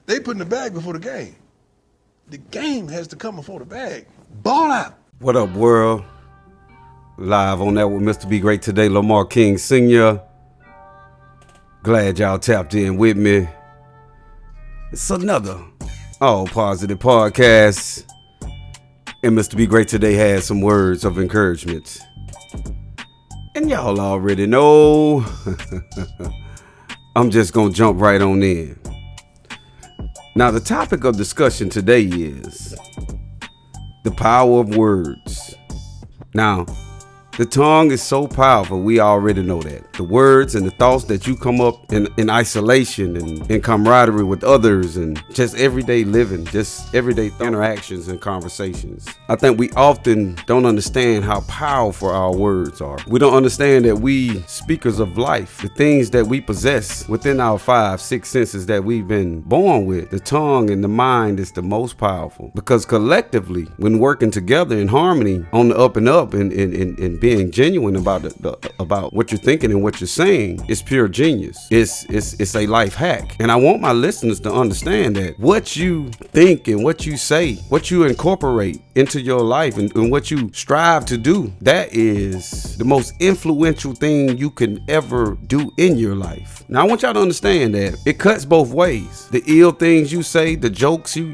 They putting the bag before the game. The game has to come before the bag. Ball out. What up, world? Live on that with Mr. B Great today, Lamar King Sr. Glad y'all tapped in with me. It's another all positive podcast. And Mr. B Great today has some words of encouragement. And y'all already know. I'm just gonna jump right on in. Now, the topic of discussion today is the power of words. Now, the tongue is so powerful, we already know that. The words and the thoughts that you come up in isolation and in camaraderie with others and just everyday living, just everyday interactions and conversations. I think we often don't understand how powerful our words are. We don't understand that we speakers of life, the things that we possess within our 5, 6 senses that we've been born with, the tongue and the mind is the most powerful. Because collectively, when working together in harmony on the up and up and being genuine about about what you're thinking and what you're saying, it's pure genius. It's a life hack. And I want my listeners to understand that what you think and what you say, what you incorporate into your life and what you strive to do, that is the most influential thing you can ever do in your life. Now I want y'all to understand that it cuts both ways. The ill things you say, the jokes you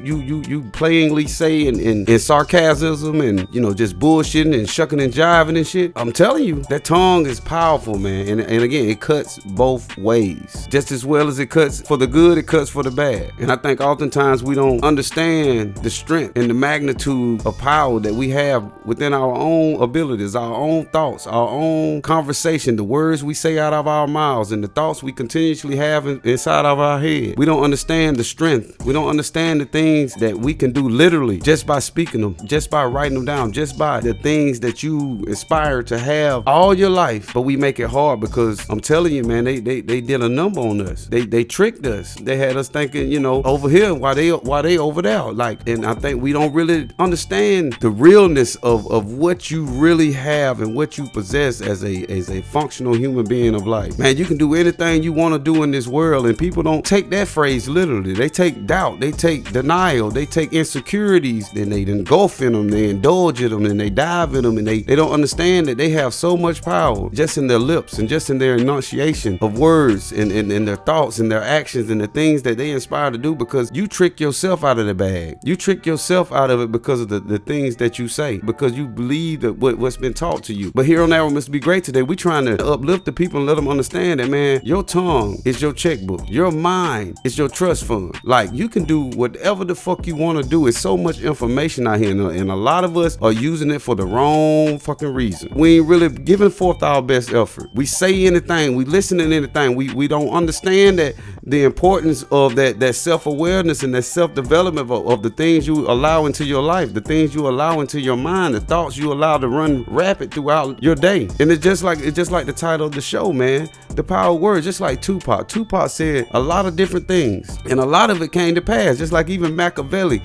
playingly say in sarcasm and just bullshitting and shucking and jiving and shit. I'm telling you, that tongue is powerful, man. And again, it cuts both ways. Just as well as it cuts for the good, it cuts for the bad. And I think oftentimes we don't understand the strength and the magnitude of power that we have within our own abilities, our own thoughts, our own conversation, the words we say out of our mouths and the thoughts we continuously have inside of our head. We don't understand the strength. We don't understand the things that we can do literally just by speaking them, just by writing them down, just by the things that you aspire to have all your life. But we make it hard because I'm telling you, man, they did a number on us. They tricked us. They had us thinking, over here while they over there. And I think we don't really understand the realness of what you really have and what you possess as a functional human being of life. Man, you can do anything you want to do in this world, and people don't take that phrase literally. They take doubt, they take denial, they take insecurities, then they engulf in them, they indulge in them, and they dive in them, and they don't understand that they have so much power just in their lips and just in their enunciation of words and their thoughts and their actions and the things that they inspire to do, because you trick yourself out of the bag. You trick yourself out of it because of the things that you say, because you believe that what's been taught to you. But here on That Must Be Great today, we trying to uplift the people and let them understand that, man, your tongue is your checkbook. Your mind is your trust fund. You can do whatever the fuck you want to do. It's so much information out here, and a lot of us are using it for the wrong fucking reason. We ain't really giving forth our best effort. We say anything, we listen to anything. We don't understand that the importance of that self-awareness and that self-development of the things you allow into your life, the things you allow into your mind, the thoughts you allow to run rapid throughout your day. And it's just like the title of the show, man, the power of words. Just like Tupac. Tupac said a lot of different things, and a lot of it came to pass. Just like even Machiavelli.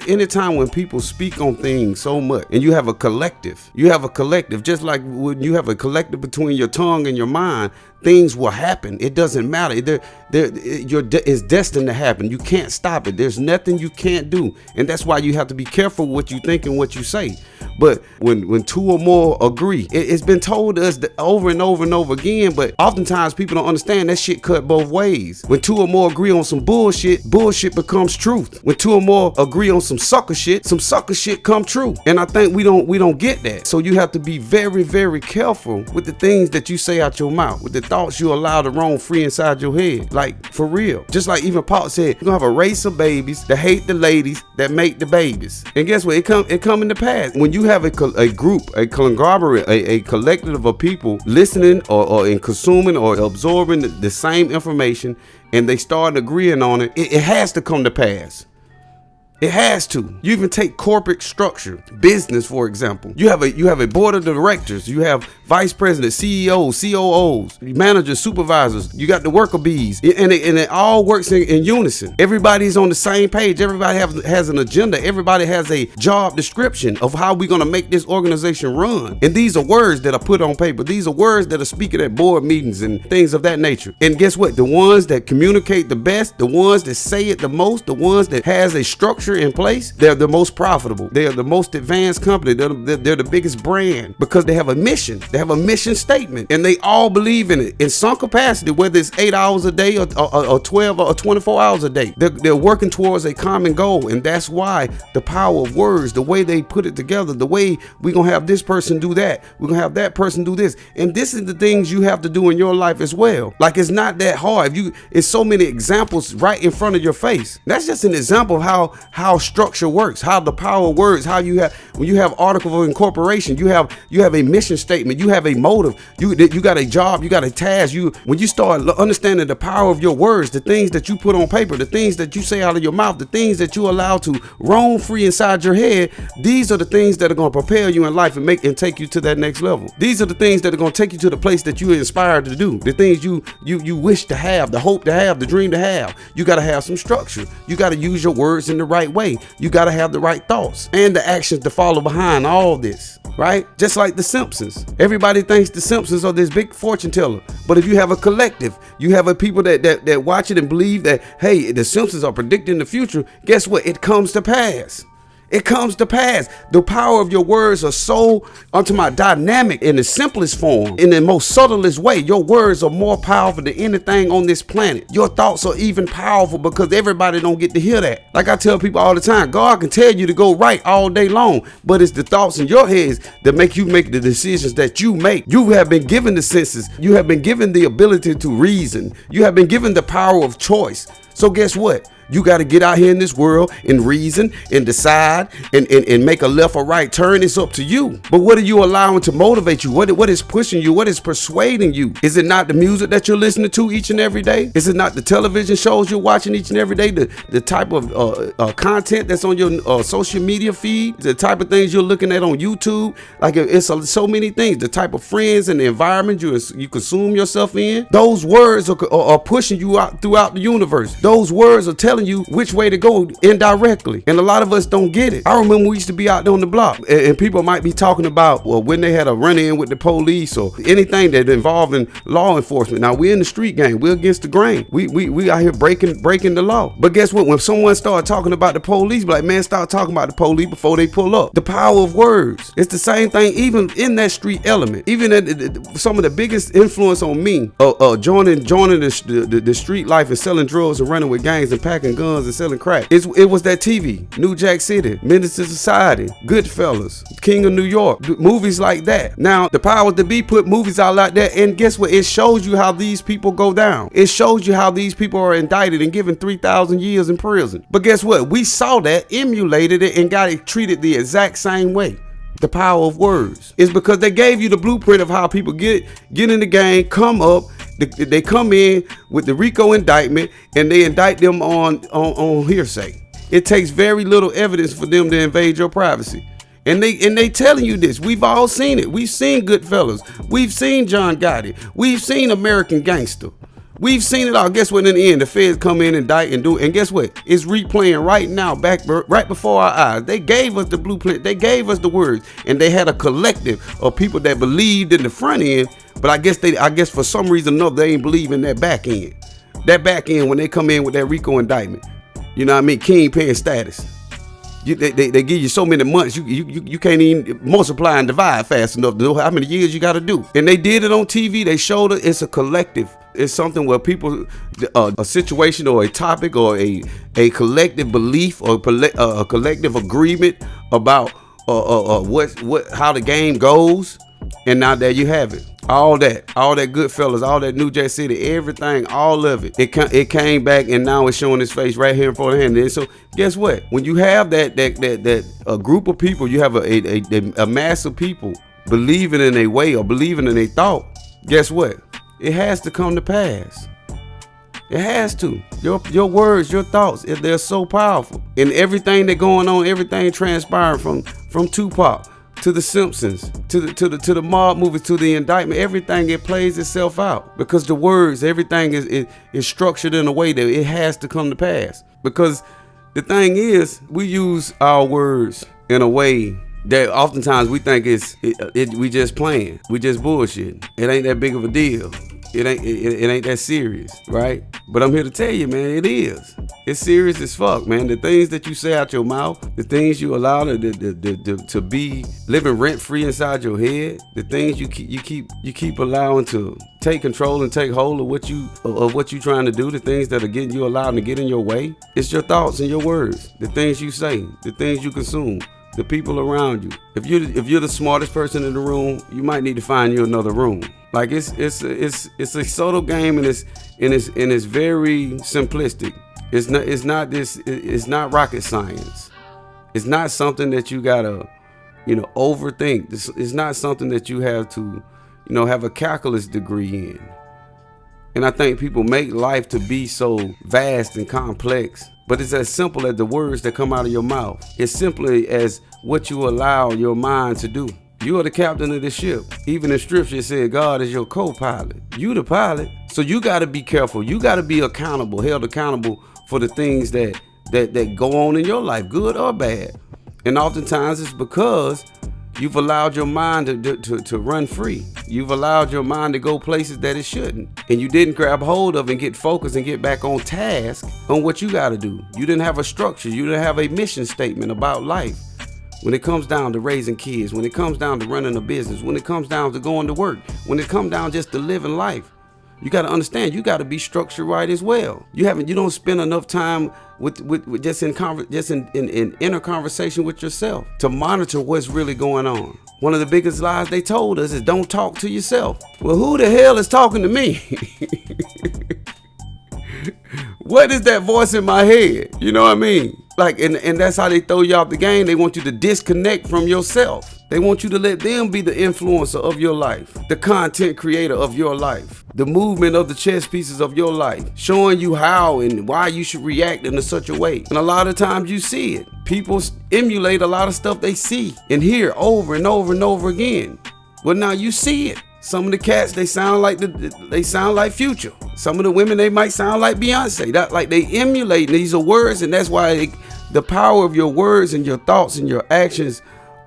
Anytime when people speak on things so much, and you have a collective, just like when you have a collective between your tongue and your mind, things will happen. It doesn't matter. It's destined to happen. You can't stop it. There's nothing you can't do. And that's why you have to be careful what you think and what you say. But when two or more agree, it's been told us over and over and over again, but oftentimes people don't understand that shit cut both ways. When two or more agree on some bullshit becomes truth. When two or more agree on some sucker shit come true. And I think we don't get that. So you have to be very, very careful with the things that you say out your mouth, with the thoughts you allow to roam free inside your head. For real. Just like even Paul said, you're gonna have a race of babies that hate the ladies that make the babies. And guess what? It come in the past. When you have a group, a conglomerate, a collective of people listening or in consuming or absorbing the same information, and they start agreeing on it, it has to come to pass. It has to. You even take corporate structure, business, for example. You have a board of directors. You have vice president, CEOs, COOs, managers, supervisors. You got the worker bees, and it all works in unison. Everybody's on the same page. Everybody has an agenda. Everybody has a job description of how we're gonna make this organization run. And these are words that are put on paper. These are words that are speaking at board meetings and things of that nature. And guess what? The ones that communicate the best, the ones that say it the most, the ones that has a structure in place, they're the most profitable. They are the most advanced company. They're the biggest brand because they have a mission. They have a mission statement, and they all believe in it in some capacity, whether it's 8 hours a day or 12 or 24 hours a day. They're working towards a common goal, and that's why the power of words, the way they put it together, the way we're gonna have this person do that, we're gonna have that person do this, and this is the things you have to do in your life as well. Like, it's not that hard. It's so many examples right in front of your face. That's just an example of how structure works, how the power of words, how when you have article of incorporation, you have a mission statement, you have a motive, you got a job, you got a task. When you start understanding the power of your words, the things that you put on paper, the things that you say out of your mouth, the things that you allow to roam free inside your head, these are the things that are going to propel you in life and take you to that next level. These are the things that are going to take you to the place that you are inspired to do, the things you wish to have, the hope to have, the dream to have. You got to have some structure. You got to use your words in the right way. You got to have the right thoughts and the actions to follow behind all this, right? Just like the Simpsons. Everybody thinks the Simpsons are this big fortune teller, but if you have a collective, you have a people that watch it and believe that, hey, the Simpsons are predicting the future, guess what? It comes to pass. It comes to pass. The power of your words are so unto my dynamic in the simplest form, in the most subtlest way. Your words are more powerful than anything on this planet. Your thoughts are even powerful because everybody don't get to hear that. Like I tell people all the time, God can tell you to go right all day long, but it's the thoughts in your heads that make you make the decisions that you make. You have been given the senses. You have been given the ability to reason. You have been given the power of choice. So guess what? You got to get out here in this world and reason and decide and make a left or right turn. It's up to you. But what are you allowing to motivate you? What is pushing you? What is persuading you? Is it not the music that you're listening to each and every day? Is it not the television shows you're watching each and every day? The type of content that's on your social media feed? The type of things you're looking at on YouTube? Like, it's so many things. The type of friends and the environment you consume yourself in. Those words are pushing you out throughout the universe. Those words are telling you which way to go indirectly, and a lot of us don't get it. I remember we used to be out there on the block, and people might be talking about, well, when they had a run-in with the police or anything that involved in law enforcement. Now, we're in the street game. We're against the grain. We out here breaking the law. But guess what? When someone started talking about the police, like, man, start talking about the police before they pull up. The power of words. It's the same thing, even in that street element. Even some of the biggest influence on me, joining the street life and selling drugs and running with gangs and packing guns and selling crack. It was that TV, New Jack City, Menace to Society, Goodfellas, King of New York, movies like that. Now, the powers that be put movies out like that, and guess what? It shows you how these people go down. It shows you how these people are indicted and given 3,000 years in prison. But guess what? We saw that, emulated it, and got it treated the exact same way. The power of words is because they gave you the blueprint of how people get in the game, come up. They come in with the RICO indictment and they indict them on hearsay. It takes very little evidence for them to invade your privacy. And they telling you this. We've all seen it. We've seen Goodfellas. We've seen John Gotti. We've seen American Gangster. We've seen it all. Guess what? In the end, the feds come in, indict, and do it. And guess what? It's replaying right now, right before our eyes. They gave us the blueprint. They gave us the words, and they had a collective of people that believed in the front end. But I guess for some reason or another, they ain't believe in that back end. That back end, when they come in with that RICO indictment, you know what I mean? Kingpin status. They give you so many months, you can't even multiply and divide fast enough to know how many years you got to do. And they did it on TV. They showed it. It's a collective. It's something where people, a situation or a topic or a collective belief or a collective agreement about how the game goes. And now there you have it. All that Goodfellas, all that New Jack City, everything, all of it. It came back, and now it's showing its face right here in front of hand. And so guess what? When you have that a group of people, you have a mass of people believing in a way or believing in a thought. Guess what? It has to come to pass. It has to. Your words, your thoughts, they're so powerful. And everything that going on, everything transpiring from Tupac to the Simpsons, to the mob movies, to the indictment, everything, it plays itself out because the words, everything is structured in a way that it has to come to pass. Because the thing is, we use our words in a way that oftentimes we think we just playing, we just bullshit. It ain't that big of a deal. It ain't that serious, right? But I'm here to tell you, man, it is. It's serious as fuck, man. The things that you say out your mouth, the things you allow to be living rent free inside your head, the things you keep allowing to take control and take hold of what you trying to do, the things that are getting you allowed to get in your way. It's your thoughts and your words, the things you say, the things you consume, the people around you. If you're the smartest person in the room, you might need to find you another room. Like it's a subtle game, and it's very simplistic. It's not rocket science. It's not something that you gotta, overthink. It's not something that you have to, have a calculus degree in. And I think people make life to be so vast and complex, but it's as simple as the words that come out of your mouth. It's simply as what you allow your mind to do. You are the captain of the ship. Even in scripture it said God is your co-pilot. You the pilot. So you got to be careful. You got to be held accountable for the things that go on in your life, good or bad. And oftentimes it's because you've allowed your mind to run free. You've allowed your mind to go places that it shouldn't. And you didn't grab hold of and get focused and get back on task on what you got to do. You didn't have a structure. You didn't have a mission statement about life. When it comes down to raising kids, when it comes down to running a business, when it comes down to going to work, when it comes down just to living life, you got to understand, you got to be structured right as well. You don't spend enough time with just in inner conversation with yourself to monitor what's really going on. One of the biggest lies they told us is don't talk to yourself. Well, who the hell is talking to me? What is that voice in my head? You know what I mean? Like, and that's how they throw you off the game. They want you to disconnect from yourself. They want you to let them be the influencer of your life, the content creator of your life, the movement of the chess pieces of your life, showing you how and why you should react in such a way. And a lot of times you see it. People emulate a lot of stuff they see and hear over and over and over again. Well, now you see it. Some of the cats, they sound like Future. Some of the women, they might sound like Beyonce. That, like, they emulate. These are words, and that's why the power of your words and your thoughts and your actions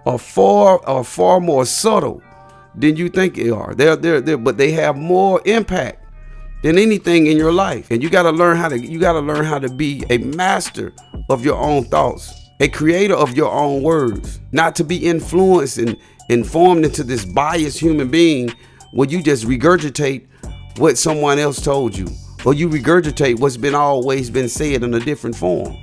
are far more subtle than you think they are. But they have more impact than anything in your life. And you got to learn how to be a master of your own thoughts, a creator of your own words, not to be influenced and informed into this biased human being where you just regurgitate what someone else told you, or you regurgitate what's always been said in a different form,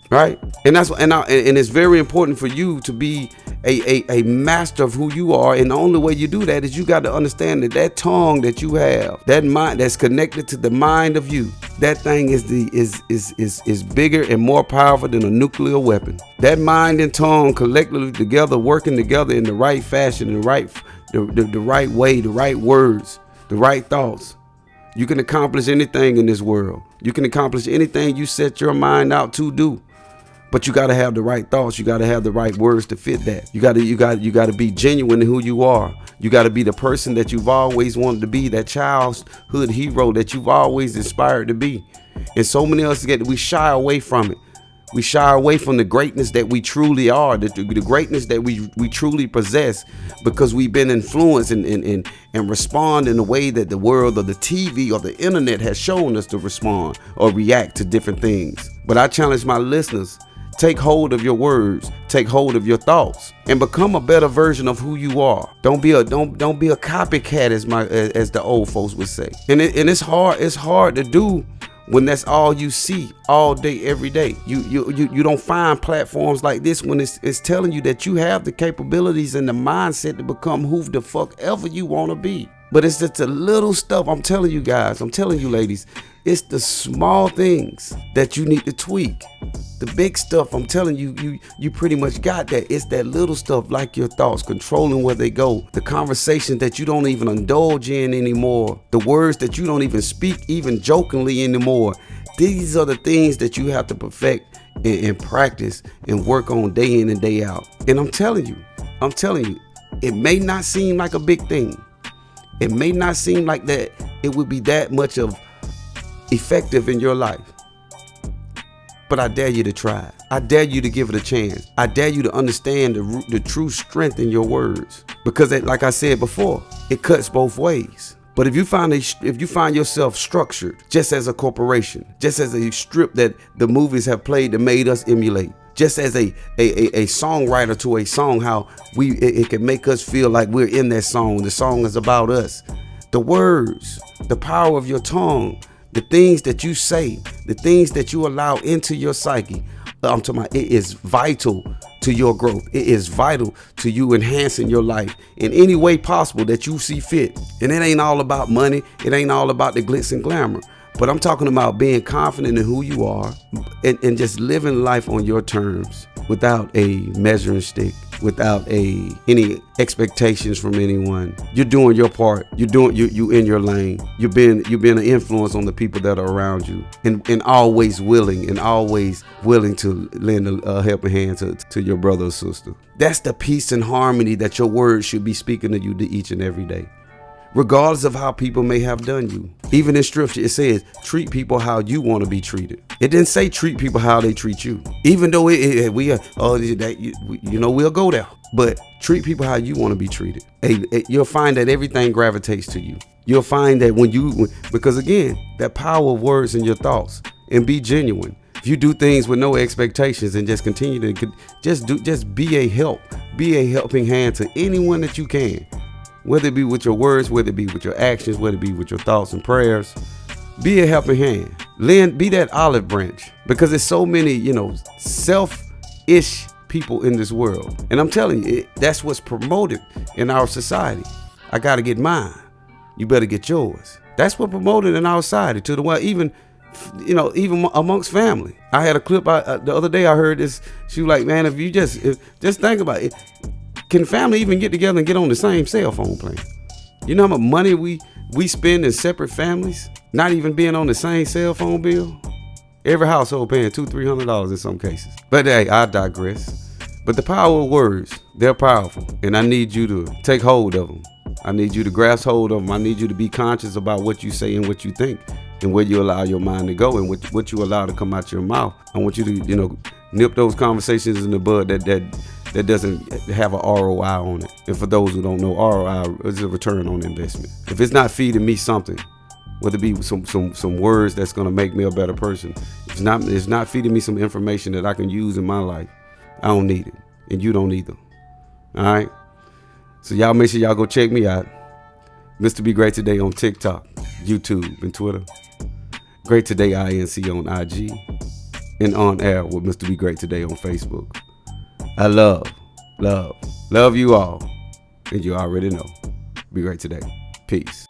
right? And it's very important for you to be a master of who you are. And the only way you do that is you got to understand that tongue that you have, that mind that's connected to the mind of you, that thing is bigger and more powerful than a nuclear weapon. That mind and tongue collectively together, working together in the right fashion, the right way, the right words, the right thoughts. You can accomplish anything in this world. You can accomplish anything you set your mind out to do. But you got to have the right thoughts. You got to have the right words to fit that. You got to be genuine in who you are. You got to be the person that you've always wanted to be, that childhood hero that you've always inspired to be. And so many of us we shy away from it. We shy away from the greatness that we truly are, the greatness that we truly possess, because we've been influenced and respond in a way that the world or the TV or the internet has shown us to respond or react to different things. But I challenge my listeners, take hold of your words, take hold of your thoughts, and become a better version of who you are. Don't be a copycat, as the old folks would say. And it's hard to do when that's all you see all day, every day. You don't find platforms like this when it's telling you that you have the capabilities and the mindset to become who the fuck ever you want to be. But it's just the little stuff. I'm telling you guys, I'm telling you ladies, it's the small things that you need to tweak. The big stuff, I'm telling you, you pretty much got that. It's that little stuff, like your thoughts, controlling where they go, the conversations that you don't even indulge in anymore, the words that you don't even speak, even jokingly anymore. These are the things that you have to perfect and practice and work on day in and day out. And I'm telling you, it may not seem like a big thing. It may not seem like that it would be that much of effective in your life. But I dare you to try it. I dare you to give it a chance. I dare you to understand the true strength in your words. Because like I said before, it cuts both ways. But if you find yourself structured just as a corporation, just as a strip that the movies have played that made us emulate, just as a songwriter to a song, how it can make us feel like we're in that song. The song is about us. The words, the power of your tongue, the things that you say, the things that you allow into your psyche, I'm talking about, it is vital to your growth. It is vital to you enhancing your life in any way possible that you see fit. And it ain't all about money. It ain't all about the glitz and glamour. But I'm talking about being confident in who you are and just living life on your terms without a measuring stick, without any expectations from anyone. You're doing your part. You in your lane. You've been an influence on the people that are around you, and always willing to lend a helping hand to your brother or sister. That's the peace and harmony that your words should be speaking to you each and every day, regardless of how people may have done you. Even in scripture, it says, treat people how you want to be treated. It didn't say treat people how they treat you. Even though we'll go there. But treat people how you want to be treated. You'll find that everything gravitates to you. You'll find that because again, that power of words in your thoughts, and be genuine. If you do things with no expectations and just continue to just be a helping hand to anyone that you can. Whether it be with your words, whether it be with your actions, whether it be with your thoughts and prayers, be a helping hand. Be that olive branch, because there's so many, selfish people in this world. And I'm telling you, that's what's promoted in our society. I got to get mine. You better get yours. That's what promoted in our society to the one, even amongst family. I had a clip the other day. I heard this. She was like, man, if you just think about it. Can family even get together and get on the same cell phone plan? You know how much money we spend in separate families, not even being on the same cell phone bill? Every household paying $200-300 in some cases. But hey, I digress. But the power of words, they're powerful. And I need you to take hold of them. I need you to grasp hold of them. I need you to be conscious about what you say and what you think, and where you allow your mind to go, and what you allow to come out your mouth. I want you to, nip those conversations in the bud that doesn't have an ROI on it. And for those who don't know, ROI is a return on investment. If it's not feeding me something, whether it be some words that's going to make me a better person, it's not feeding me some information that I can use in my life, I don't need it, and you don't either. All right. So y'all make sure y'all go check me out, Mr. Be Great Today on TikTok, YouTube, and Twitter. Great Today INC on IG, and On Air with Mr. Be Great Today on Facebook. I love you all, and you already know. Be great today. Peace.